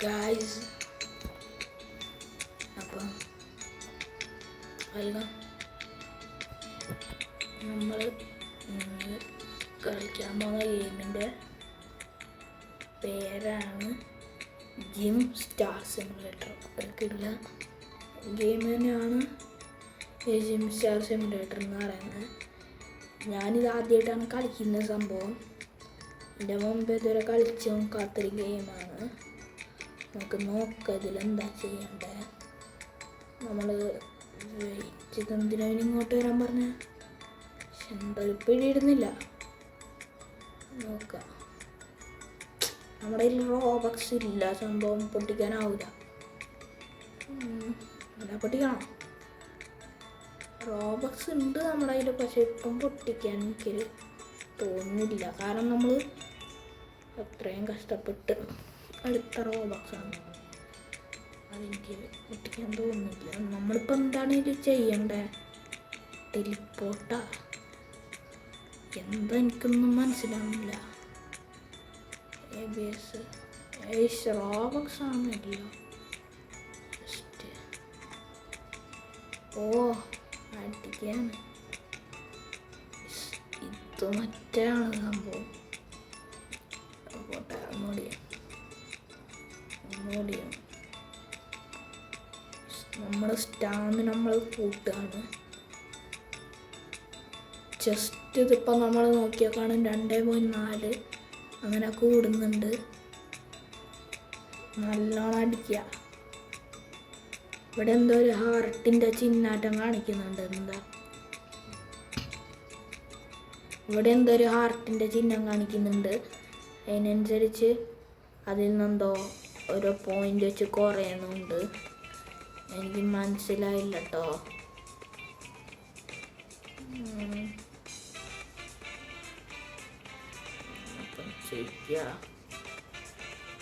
Guys, അപ്പം അല്ല നമ്മൾ കളിക്കാൻ പോകുന്ന ഗെയിമിൻ്റെ പേരാണ് ജിം സ്റ്റാർ സിമുലേറ്റർ. അവർക്കില്ല ഗെയിം തന്നെയാണ് ഈ ജിം സ്റ്റാർ സിമുലേറ്റർ എന്ന് പറയുന്നത്. ഞാനിത് ആദ്യമായിട്ടാണ് കളിക്കുന്ന സംഭവം. എൻ്റെ മുമ്പ് ഇതുവരെ കളിച്ച് നോക്കാത്തൊരു ഗെയിമാണ്. നമുക്ക് നോക്കാം ഇതിലെന്താ ചെയ്യണ്ടേ. നമ്മൾ വെയിറ്റ് ഇതെന്തിനും ഇങ്ങോട്ട് വരാൻ പറഞ്ഞ എന്താ പിടിയിടുന്നില്ല. നോക്കാം. നമ്മുടെ കയ്യിൽ റോബക്സ് ഇല്ല, സംഭവം പൊട്ടിക്കാനാവില്ല. അല്ല പൊട്ടിക്കണം. റോബക്സ് ഉണ്ട് നമ്മുടെ കയ്യിൽ, പക്ഷെ ഇപ്പം പൊട്ടിക്കാൻ എനിക്കൊരു തോന്നുന്നില്ല. കാരണം നമ്മൾ അത്രയും കഷ്ടപ്പെട്ട് അടുത്ത റോബക്സാണ്, അതെനിക്ക് പൊട്ടിക്കാൻ തോന്നുന്നില്ല. നമ്മളിപ്പോൾ എന്താണ് ഇത് ചെയ്യണ്ടേ? ടെലിപ്പോർട്ടാ എന്താ എനിക്കൊന്നും മനസ്സിലാവുന്നില്ല. റോബക്സ് ആണല്ലോ. ഓ അടിക്കാണ് ഇത് മറ്റാണ് സംഭവം. പോട്ടെ ഒന്നുകൂടി നമ്മൾ സ്റ്റാമിന നമ്മൾ കൂട്ടുകയാണ്. ജസ്റ്റ് ഇതിപ്പോൾ നമ്മൾ നോക്കിയാൽ കാണും 2.4 അങ്ങനെ കൂടുന്നുണ്ട്. നല്ലോണം അടിക്കുക. ഇവിടെ എന്തോ ഒരു ഹാർട്ടിൻ്റെ ചിഹ്നാറ്റം കാണിക്കുന്നുണ്ട്. ഇവിടെ എന്തോ ഒരു ഹാർട്ടിൻ്റെ ചിഹ്നം കാണിക്കുന്നുണ്ട്. അതിനനുസരിച്ച് അതിൽ നിന്നെന്തോ ഓരോ പോയിന്റ് വെച്ച് കുറയുന്നുണ്ട്. എനിക്ക് മനസ്സിലായില്ല കേട്ടോ.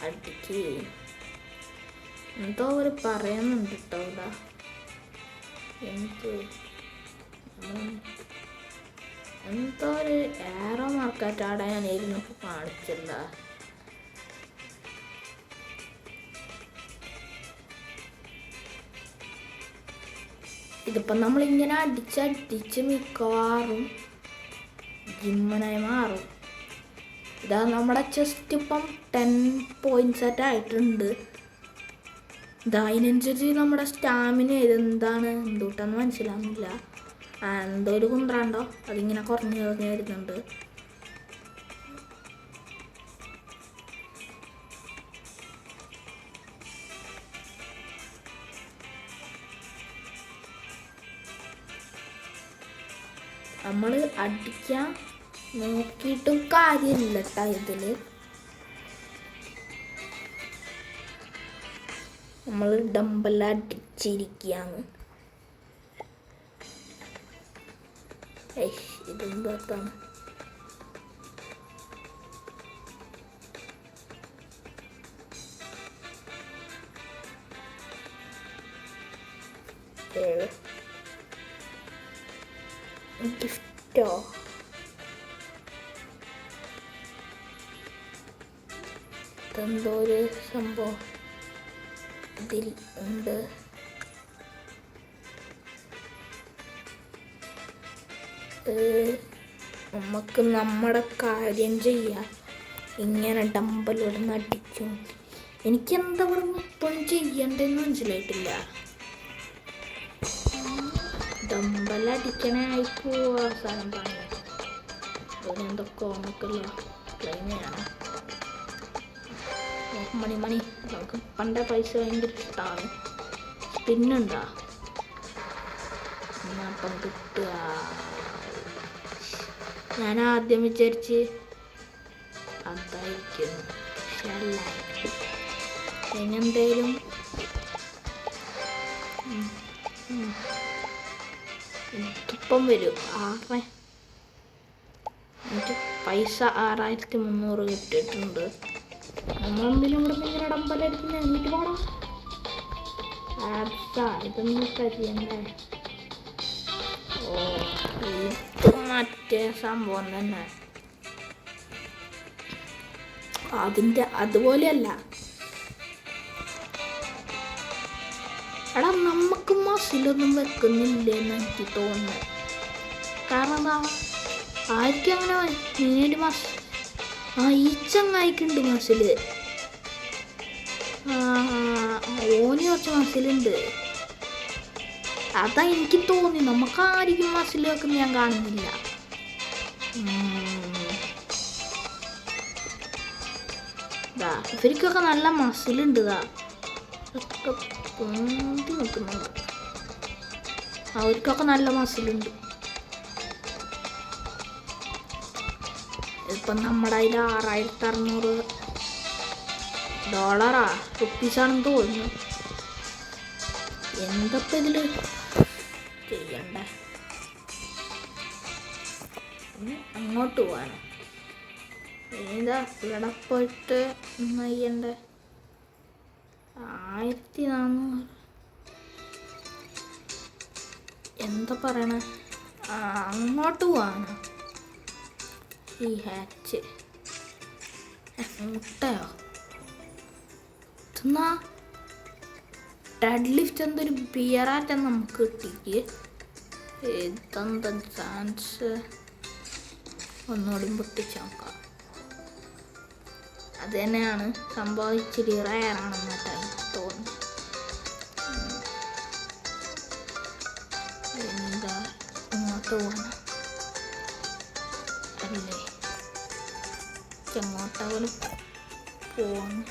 അടിക്ക് എന്തോ അവർ പറയുന്നുണ്ട് കേട്ടോ. ഇവിടെ എനിക്ക് എന്തോ ഒരു ഏറോ മാർക്കായിട്ട് അവിടെ ഞാൻ ഇരുന്നപ്പോൾ കാണിച്ചില്ല. ഇതിപ്പം നമ്മളിങ്ങനെ അടിച്ചടിച്ച് മിക്കവാറും ജിമ്മനായി മാറും. ഇതാ നമ്മുടെ ചെസ്റ്റ് ഇപ്പം 10 പോയിന്റ് സെറ്റ് ആയിട്ടുണ്ട്. ഇതാ അതിനനുസരിച്ച് നമ്മുടെ സ്റ്റാമിന ഇതെന്താണ് എന്തുകൊണ്ടെന്ന് മനസ്സിലാവുന്നില്ല. എന്തോ ഒരു കുന്ത്രാണ്ടോ അതിങ്ങനെ കുറഞ്ഞ് വരുന്നുണ്ട്. നമ്മൾ അടിക്കാൻ നോക്കിയിട്ടും കാര്യമില്ല കേട്ടോ. ഇതിൽ നമ്മൾ ഡമ്പെല്ലാം അടിച്ചിരിക്കുകയാണ്. ഇതെന്താണ് ഗിഫ്റ്റോ? ഇതെന്തോ ഒരു സംഭവം ഇതിൽ ഉണ്ട്. നമുക്ക് നമ്മുടെ കാര്യം ചെയ്യാം. ഇങ്ങനെ ഡമ്പലോട് നടിച്ചു. എനിക്കെന്താ ഇവിടെ മൊത്തം ചെയ്യണ്ടെന്ന് മനസ്സിലായിട്ടില്ല. ഡമ്പലടിക്കണായിപ്പോ അവസാനം പറഞ്ഞത് അതിനെന്തൊക്കെ നമുക്കുള്ള ക്ലൈമയാണ്. മണി നമുക്ക് പണ്ടേ പൈസ ഭയങ്കര ഇഷ്ടമാണ്. സ്പിന്നുണ്ടാ അപ്പം കിട്ടുക. ഞാൻ ആദ്യം വിചാരിച്ച് അതായിരിക്കുന്നു, അതിനെന്തേലും എനിക്കിപ്പം വരും 6. എനിക്ക് പൈസ 6300 കിട്ടിയിട്ടുണ്ട്. നമ്മളെന്തെങ്കിലും ഇവിടെ ഇങ്ങനെ ഡമ്പലടിക്കുന്ന എന്നിട്ട് പോടാ. ഇതൊന്നും കരിയണ്ടേ? ഓ ഇത് മറ്റേ സംഭവം തന്നെ. അതിൻ്റെ അതുപോലെയല്ല, നമുക്ക് മസിലൊന്നും വെക്കുന്നില്ല എന്ന് എനിക്ക് തോന്നുന്നത്. കാരണം എന്താ ആർക്കും അങ്ങനെ മെയിനായിട്ട് ഈ ചങ്ങായിക്കുണ്ട് മസില്. ഓന് കുറച്ച് മസിലുണ്ട്. അതാ എനിക്ക് തോന്നി. നമുക്ക് ആർക്കും മസിൽ വെക്കുന്ന ഞാൻ കാണുന്നില്ല. ഇവർക്കൊക്കെ നല്ല മസിലുണ്ട്. ഒക്കെ പൊന്തി നിൽക്കുന്നുണ്ട്. അവർക്കൊക്കെ നല്ല മസിലുണ്ട്. ഇപ്പം നമ്മുടെ അതിൽ $6600 റുപ്പീസാണെന്ന് തോന്നുന്നു. എന്തൊക്കെ ഇതിൽ ചെയ്യണ്ടേ? അങ്ങോട്ട് പോകാനോ? ഏതാ ഇവിടെ പോയിട്ട് ചെയ്യണ്ടേ? 1400 എന്താ പറയണേ? അങ്ങോട്ട് പോവാനോ? ഈ ഹാച്ച് മുട്ടയോ? എന്നാ ഡെഡ് ലിഫ്റ്റ് എന്തൊരു ബിയറാറ്റം നമുക്ക് കിട്ടിക്ക്. ഇതെന്താ ചാൻസ്? ഒന്നുകൂടി പൊട്ടിച്ച് നോക്കാം. അത് തന്നെയാണ് സംഭവം. ഇച്ചിരി റയറാണെന്നിട്ട് എനിക്ക് തോന്നുന്നു. എന്താ ഇങ്ങോട്ട് പോകണം അല്ലേ? എങ്ങോട്ടായാലും പോകണം.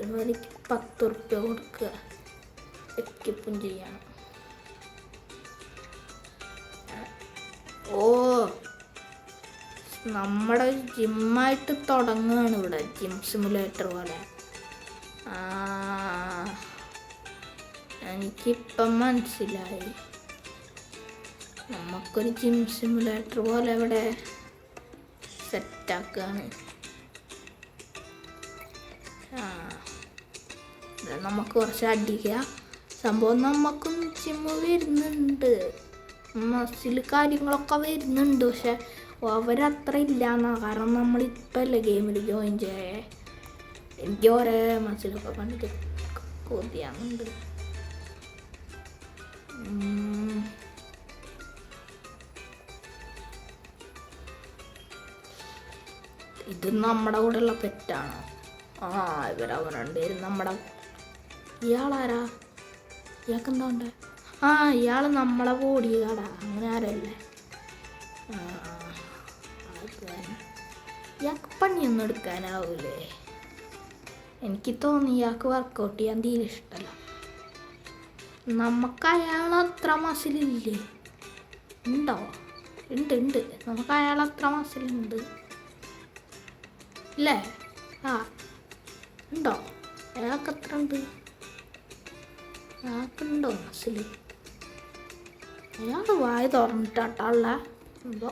ഇവർക്ക് $10 കൊടുക്കുക. എക്യുപ്പും ചെയ്യണം. നമ്മുടെ ജിമ്മായിട്ട് തുടങ്ങുകയാണ് ഇവിടെ. ജിം സിമുലേറ്റർ പോലെ. എനിക്കിപ്പം മനസ്സിലായി. നമുക്കൊരു ജിം സിമുലേറ്റർ പോലെ ഇവിടെ സെറ്റാക്കുകയാണ്. നമുക്ക് കുറച്ച് അടിക്കുക. സംഭവം നമുക്കും ജിമ്മ് വരുന്നുണ്ട്, മസിൽ കാര്യങ്ങളൊക്കെ വരുന്നുണ്ട്. പക്ഷെ അവരത്ര ഇല്ലാന്നാ. കാരണം നമ്മളിപ്പോൾ അല്ലേ ഗെയിമിൽ ജോയിൻ ചെയ്യേ. എനിക്ക് ഓരോ മസിലൊക്കെ കണ്ടിട്ട് കൊതിയാകുന്നുണ്ട്. ഇത് നമ്മുടെ കൂടെയുള്ള പെറ്റാണോ? ഇവരവരുണ്ടായിരുന്നു നമ്മുടെ. ഇയാളാരാ? ഇയാൾക്ക് എന്താ ഉണ്ട്? ഇയാൾ നമ്മളെ ബോഡി ഗാർഡാ. അങ്ങനെ ആരല്ലേ? ഇയാൾക്ക് പണിയൊന്നും എടുക്കാനാവൂലേ? എനിക്ക് തോന്നി ഇയാൾക്ക് വർക്കൗട്ട് ചെയ്യാൻ തീരെ ഇഷ്ടമല്ല. നമുക്ക് അയാളത്ര മസിലില്ലേ? ഉണ്ടോ? ഉണ്ട്. നമുക്ക് അയാളത്ര മസിലുണ്ട് ഇല്ലേ? ഉണ്ടോ? അയാൾക്ക് എത്ര ഉണ്ട്? അയാൾക്കുണ്ടോ മസില്? അയാൾ വായ തുറന്നിട്ടാട്ടുള്ള എന്തോ.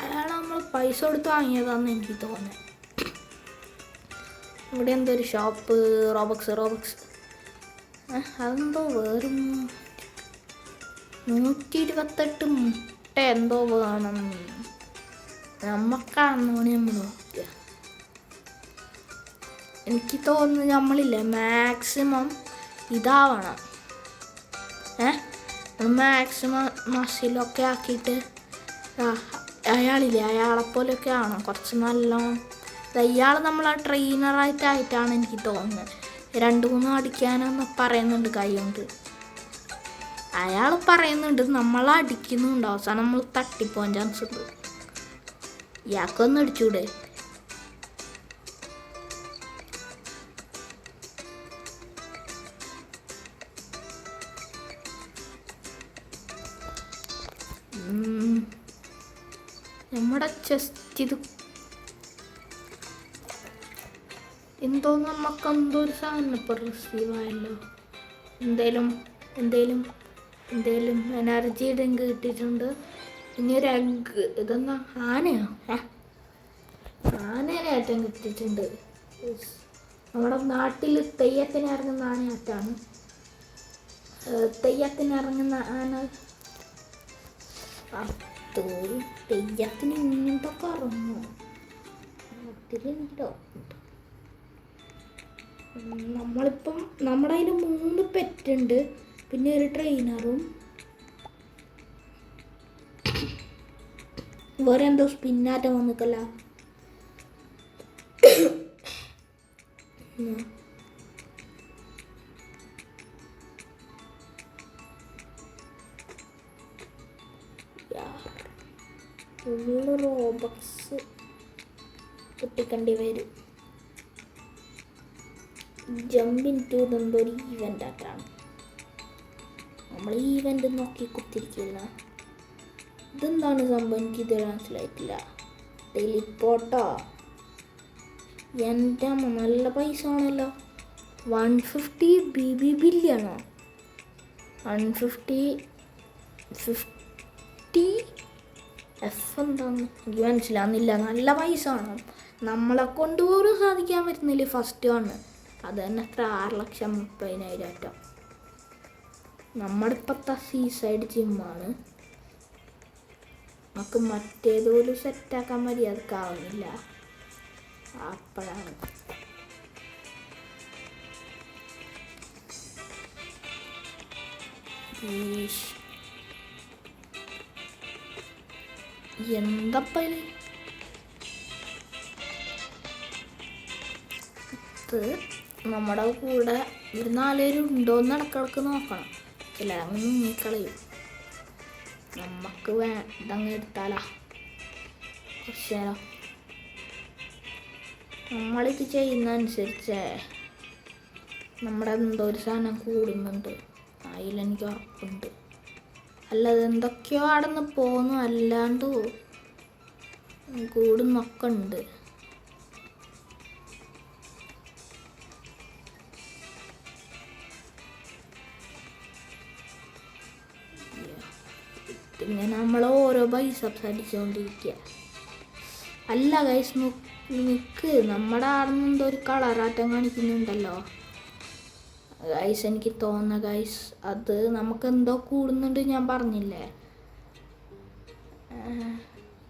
അയാൾ നമ്മൾ പൈസ കൊടുത്ത് വാങ്ങിയതാന്ന് എനിക്ക് തോന്നുന്നത്. ഇവിടെ എന്തോ ഒരു ഷോപ്പ്. റോബക്സ് അതെന്തോ വേറും 128 മുട്ട എന്തോ വേണം. നമുക്കാണെന്നോണി നമ്മൾ നോക്കുക. എനിക്ക് തോന്നുന്നു നമ്മളില്ലേ മാക്സിമം ഇതാവണം. മാക്സിമം മസിലൊക്കെ ആക്കിയിട്ട് അയാളില്ലേ അയാളെപ്പോലെയൊക്കെ ആവണം. കുറച്ച് നല്ലോണം. ഇയാൾ നമ്മളെ ട്രെയിനറായിട്ടാണ് എനിക്ക് തോന്നുന്നത്. 2-3 അടിക്കാനെന്ന് പറയുന്നുണ്ട് കൈ കൊണ്ട്. അയാൾ പറയുന്നുണ്ട് നമ്മളെ അടിക്കുന്നുണ്ട്. അവസാനം നമ്മൾ തട്ടിപ്പോകാൻ ചാൻസ് ഉണ്ട്. ഇയാൾക്കൊന്നും അടിച്ചൂടെ? നമ്മുടെ ചെസ്റ്റ് ഇത് എന്തോ നമുക്കെന്തോ ഒരു സാധനം ഇപ്പോൾ റിസീവ് ആയല്ലോ. എന്തേലും എനർജി ഡ്രിങ്ക് കിട്ടിയിട്ടുണ്ട്. ഇനി ഒരു എഗ്ഗ്. ഇതെന്നാ ആനയോ? ആനേനെ ഏറ്റവും കിട്ടിയിട്ടുണ്ട്. നമ്മുടെ നാട്ടിൽ തെയ്യത്തിന് ഇറങ്ങുന്ന ആനയാറ്റാണ്. തെയ്യത്തിന് ഇറങ്ങുന്ന ആന. തെയ്യത്തിന് ഇങ്ങോട്ടൊക്കെ ഇറങ്ങുമോ? നാട്ടിലുണ്ടോ? നമ്മളിപ്പം നമ്മുടെ അതിൽ 3 പെറ്റുണ്ട്, പിന്നെ ഒരു ട്രെയിനറും വേറെ എന്തോ സ്പിന്നാറ്റം വന്നിക്കല്ല. റോബക്സ് പൊട്ടിക്കേണ്ടി വരും. ജമ്പ് ഇൻ ടു എന്തോരു ഈവൻ്റ് ആയിട്ടാണ് നമ്മൾ ഈ ഈവൻ്റ് നോക്കി കുത്തിരിക്കില്ല. ഇതെന്താണ് സംഭവം, എനിക്കിത് മനസ്സിലായിട്ടില്ല. ടെലിപ്പോട്ടോ എൻ്റെ അമ്മ നല്ല പൈസ ആണല്ലോ. 150 ബില്യണോ? 150 എന്താന്ന് എനിക്ക് മനസ്സിലാകുന്നില്ല. നല്ല പൈസ ആണ്, നമ്മളെ കൊണ്ട് പോലും സാധിക്കാൻ പറ്റുന്നില്ല. ഫസ്റ്റ് ആണ് അത് തന്നെ എത്ര 6,30,000. നമ്മുടെ ഇപ്പോഴത്തെ സീസൈഡ് ജിമ്മാണ്. നമുക്ക് മറ്റേതൊരു സെറ്റാക്കാൻ മര്യാദക്കാവുന്നില്ല. അപ്പോഴാണ് എന്തപ്പ ഇത് നമ്മുടെ കൂടെ ഒരു 4 പേര് ഉണ്ടോയെന്ന് ഇടക്കിടക്ക് നോക്കണം. ചിലരങ്ങ് മുങ്ങിക്കളയും. നമുക്ക് വേണ്ടങ്ങ് എടുത്താലാ കുറച്ച് നേരം. നമ്മളിത് ചെയ്യുന്നതനുസരിച്ച് നമ്മുടെ എന്തോ ഒരു സാധനം കൂടുന്നുണ്ട്, അതിലെനിക്ക് ഉറപ്പുണ്ട്. അല്ലാതെ എന്തൊക്കെയോ അവിടെ നിന്ന് പോകുന്നു, അല്ലാണ്ട് കൂടുന്നൊക്കെ ഉണ്ട്. ഇങ്ങനെ നമ്മൾ ഓരോ ബൈസപ്സ് അടിച്ചുകൊണ്ടിരിക്കുക. അല്ല ഗൈസ്, നിൽക്ക്, നമ്മുടെ അവിടെ നിന്ന് എന്തോ ഒരു കളറാറ്റം കാണിക്കുന്നുണ്ടല്ലോ ഗൈസ്. എനിക്ക് തോന്നുന്ന ഗൈസ് അത് നമുക്ക് എന്തോ കൂടുന്നുണ്ട്. ഞാൻ പറഞ്ഞില്ലേ,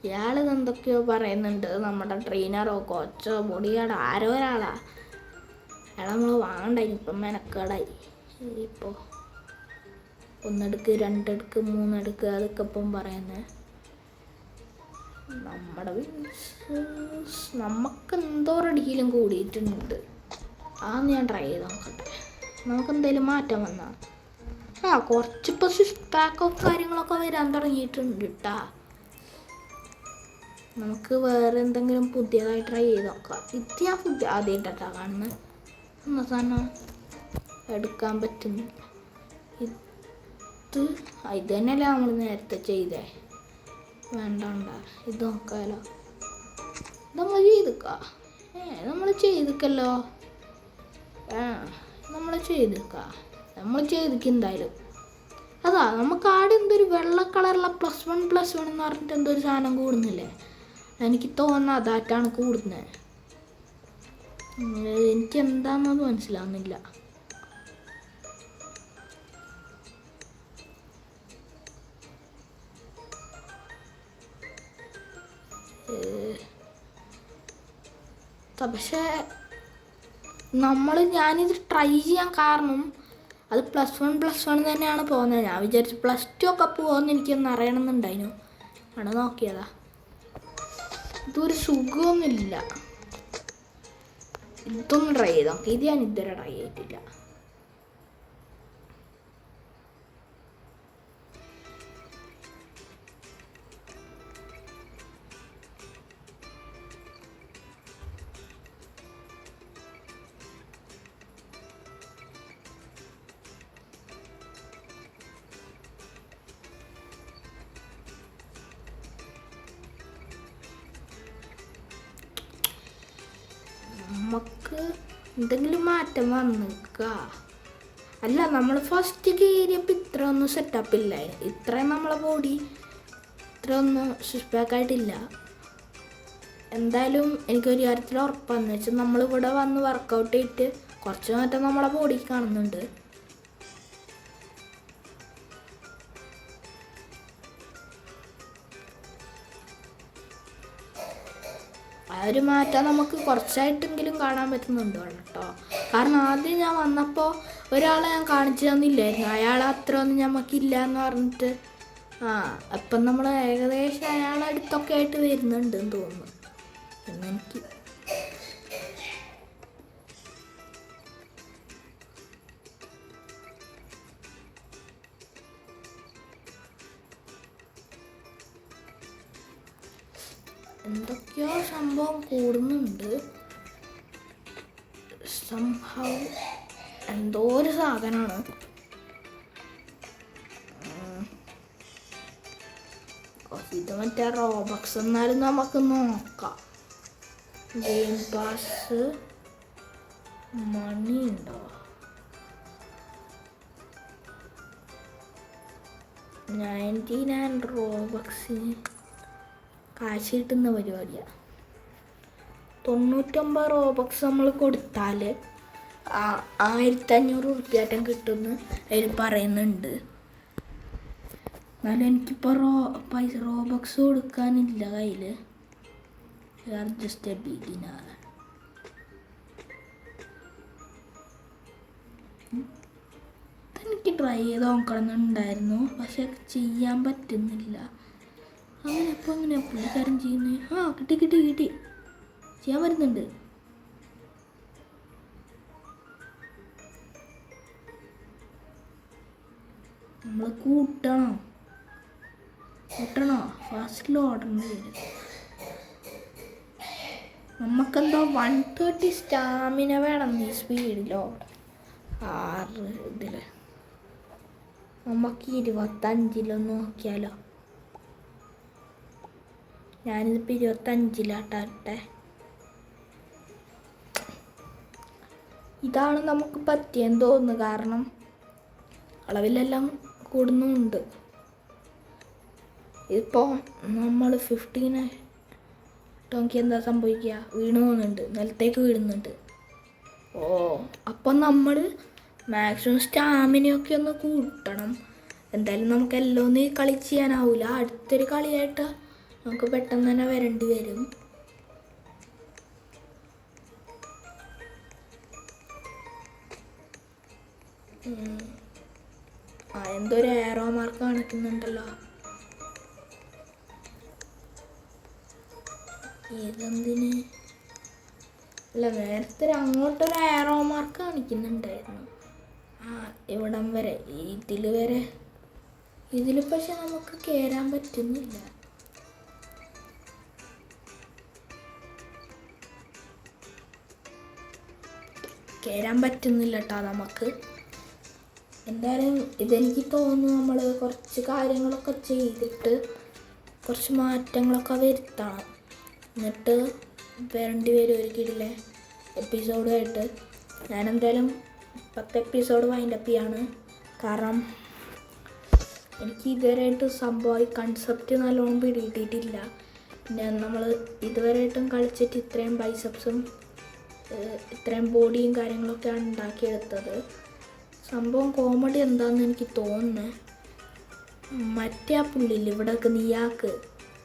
ഇയാളിത് എന്തൊക്കെയോ പറയുന്നുണ്ട്. നമ്മുടെ ട്രെയിനറോ കോച്ചോ ബോഡിഗാർഡോ ആരോ ഒരാളാ. അയാൾ നമ്മൾ വാങ്ങണ്ടായി. ഇപ്പം മെനക്കേടായി. ഇപ്പോൾ 1 എടുക്ക് 2 എടുക്ക് 3 എടുക്ക് അതൊക്കെ ഇപ്പം പറയുന്നത്. നമ്മുടെ നമുക്ക് എന്തോ റെഡിയിലും കൂടിയിട്ടുണ്ട്. അതൊന്ന് ഞാൻ ട്രൈ ചെയ്ത് നോക്കട്ടെ. നമുക്കെന്തെങ്കിലും മാറ്റം വന്നാൽ കുറച്ചിപ്പോൾ 6 പാക്കോ കാര്യങ്ങളൊക്കെ വരാൻ തുടങ്ങിയിട്ടുണ്ട് കേട്ടാ. നമുക്ക് വേറെ എന്തെങ്കിലും പുതിയതായി ട്രൈ ചെയ്ത് നോക്കാം. ഇത് ഞാൻ ആദ്യമായിട്ടാ കാണുന്നത്. എന്ന സാധനം എടുക്കാൻ പറ്റുന്നില്ല. ഇത് തന്നെയല്ലേ നമ്മൾ നേരത്തെ ചെയ്തേ. വേണ്ട ഇത് നോക്കാമല്ലോ. നമ്മൾ ചെയ്തിക്കാം. നമ്മൾ ചെയ്തിക്കല്ലോ. നമ്മൾ ചെയ്തിക്ക് എന്തായാലും. അതാ നമുക്ക് ആടെ എന്തൊരു വെള്ള കളറുള്ള +1 എന്ന് പറഞ്ഞിട്ട് എന്തൊരു സാധനം കൂടുന്നില്ലേ. എനിക്ക് തോന്നുന്നത് അതായിട്ടാണ് കൂടുന്നത്. എനിക്ക് എന്താണെന്നത് മനസ്സിലാവുന്നില്ല. പക്ഷേ ഞാനിത് ട്രൈ ചെയ്യാൻ കാരണം അത് +1 തന്നെയാണ് പോകുന്നത്. ഞാൻ വിചാരിച്ചു +2 ഒക്കെ പോകുമെന്ന് എനിക്കൊന്ന് അറിയണമെന്നുണ്ടായിരുന്നു. അവിടെ നോക്കിയതാ. ഇതൊരു സുഖമൊന്നുമില്ല. ഇതൊന്നും ട്രൈ ചെയ്ത് നോക്കി. ഇത് ഞാൻ ഇതുവരെ ട്രൈ ചെയ്തിട്ടില്ല. നമുക്ക് എന്തെങ്കിലും മാറ്റം വന്നിക്ക. അല്ല, നമ്മൾ ഫസ്റ്റ് കയറിയപ്പോൾ ഇത്ര ഒന്നും സെറ്റപ്പ് ഇല്ല. ഇത്രയും നമ്മളെ ബോഡി ഇത്ര ഒന്നും സിക്സ്-പാക്കായിട്ടില്ല. എന്തായാലും എനിക്കൊരു കാര്യത്തിൽ ഉറപ്പാന്ന് വെച്ചാൽ നമ്മളിവിടെ വന്ന് വർക്കൗട്ട് ചെയ്തിട്ട് കുറച്ച് മാറ്റം നമ്മളെ ബോഡിക്ക് കാണുന്നുണ്ട്. ആ ഒരു മാറ്റം നമുക്ക് കുറച്ചായിട്ടെങ്കിലും കാണാൻ പറ്റുന്നുണ്ട് കേട്ടോ. കാരണം ആദ്യം ഞാൻ വന്നപ്പോൾ ഒരാളെ ഞാൻ കാണിച്ചു തന്നില്ലായിരുന്നു, അയാൾ അത്ര ഒന്നും നമുക്കില്ല എന്ന് പറഞ്ഞിട്ട്. അപ്പം നമ്മൾ ഏകദേശം അയാളെ അടുത്തൊക്കെ ആയിട്ട് വരുന്നുണ്ടെന്ന് തോന്നുന്നു എന്നെനിക്ക്. എന്തൊക്കെയോ സംഭവം കൂടുന്നുണ്ട്. സംഭവം എന്തോ ഒരു സാധനമാണ്. ഇത് മറ്റേ റോബക്സ്, എന്നാലും നമുക്ക് നോക്കാം. ഗെയിം പാസ് മണി ഉണ്ടോ? 99 റോബക്സിന് കാശ് കിട്ടുന്ന പരിപാടിയാണ്. 99 റോബക്സ് നമ്മൾ കൊടുത്താൽ 1500 ഉറുപ്പ്യാറ്റം കിട്ടുമെന്ന് അതിൽ പറയുന്നുണ്ട്. എന്നാലും എനിക്കിപ്പോൾ റോബക്സ് കൊടുക്കാനില്ല കയ്യിൽ. Just A beginner. എനിക്ക് ട്രൈ ചെയ്ത് നോക്കണമെന്നുണ്ടായിരുന്നു, പക്ഷെ ചെയ്യാൻ പറ്റുന്നില്ല. അങ്ങനെ പുള്ളിക്കാരൻ ചെയ്യുന്നത്. കിട്ടി ചെയ്യാൻ പറ്റുന്നുണ്ട്. നമ്മൾ കൂട്ടണോ ഫാസ്റ്റിൽ ഓടേണ്ടി വരും. നമുക്കെന്തോ 130 സ്റ്റാമിന വേണം ഈ സ്പീഡിലോ. 6 ഇതിൽ നമുക്ക് 25 നോക്കിയാലോ. ഞാനിതിപ്പോൾ 25 ഇതാണ് നമുക്ക് പറ്റിയെന്ന് തോന്നുന്നു, കാരണം അളവിലെല്ലാം കൂടുന്നുണ്ട്. ഇപ്പോൾ നമ്മൾ 15 നോക്കി എന്താ സംഭവിക്കുക? വീണ് പോകുന്നുണ്ട്, നിലത്തേക്ക് വീഴുന്നുണ്ട്. അപ്പം നമ്മൾ മാക്സിമം സ്റ്റാമിനയൊക്കെ ഒന്ന് കൂട്ടണം. എന്തായാലും നമുക്ക് എല്ലാം ഒന്ന് കളി ചെയ്യാനാവില്ല. അടുത്തൊരു കളിയായിട്ട് നമുക്ക് പെട്ടെന്ന് തന്നെ വരേണ്ടി വരും. എന്തോ ഒരു ഏറോ മാർക്ക് കാണിക്കുന്നുണ്ടല്ലോ. ഇതെന്തിന്? അല്ല, നേരത്തെ അങ്ങോട്ടൊരു ഏറോ മാർക്ക് കാണിക്കുന്നുണ്ടായിരുന്നു. ഇവിടം വരെ, ഇതിൽ വരെ. ഇതിൽ പക്ഷെ നമുക്ക് കയറാൻ പറ്റുന്നില്ല. കേട്ടോ നമുക്ക്. എന്തായാലും ഇതെനിക്ക് തോന്നുന്നു നമ്മൾ കുറച്ച് കാര്യങ്ങളൊക്കെ ചെയ്തിട്ട് കുറച്ച് മാറ്റങ്ങളൊക്കെ വരുത്തണം. എന്നിട്ട് വരേണ്ടി വരും ഒരു കിടിലെ എപ്പിസോഡുമായിട്ട്. ഞാനെന്തായാലും 10 എപ്പിസോഡ് വൈൻഡപ്പ് ചെയ്യാണ്. കാരണം എനിക്ക് ഇതുവരെയായിട്ട് സംഭവം ഈ കൺസെപ്റ്റ് നല്ലോണം പിടിയിട്ടിട്ടില്ല. പിന്നെ നമ്മൾ ഇതുവരെയായിട്ടും കളിച്ചിട്ട് ഇത്രയും ബൈസെപ്സും ഇത്രയും ബോഡിയും കാര്യങ്ങളൊക്കെയാണ് ഉണ്ടാക്കിയെടുത്തത്. സംഭവം കോമഡി എന്താണെന്ന് എനിക്ക് തോന്നുന്നത്, മറ്റേ ആ പുള്ളിയിൽ ഇവിടെ നിയാക്ക്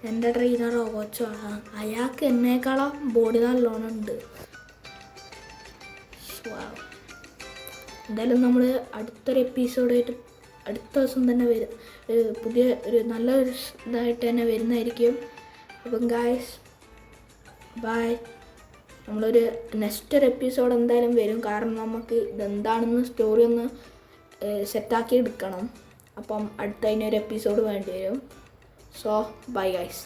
എൻ്റെ ട്രെയിനറോ കോച്ചോ അയാൾക്ക് എന്നേക്കാളും ബോഡി നല്ലോണം ഉണ്ട്. എന്തായാലും നമ്മൾ അടുത്തൊരു എപ്പിസോഡായിട്ട് അടുത്ത ദിവസം തന്നെ പുതിയ ഒരു നല്ലൊരു ഇതായിട്ട് തന്നെ വരുന്നതായിരിക്കും. അപ്പം ഗായ്സ് ബൈ. നമ്മളൊരു നെക്സ്റ്റ് ഒരു എപ്പിസോഡ് എന്തായാലും വരും, കാരണം നമുക്ക് ഇതെന്താണെന്ന് സ്റ്റോറി ഒന്ന് സെറ്റാക്കി എടുക്കണം. അപ്പം അടുത്തതിനൊരു എപ്പിസോഡ് വേണ്ടി വരും. So bye guys.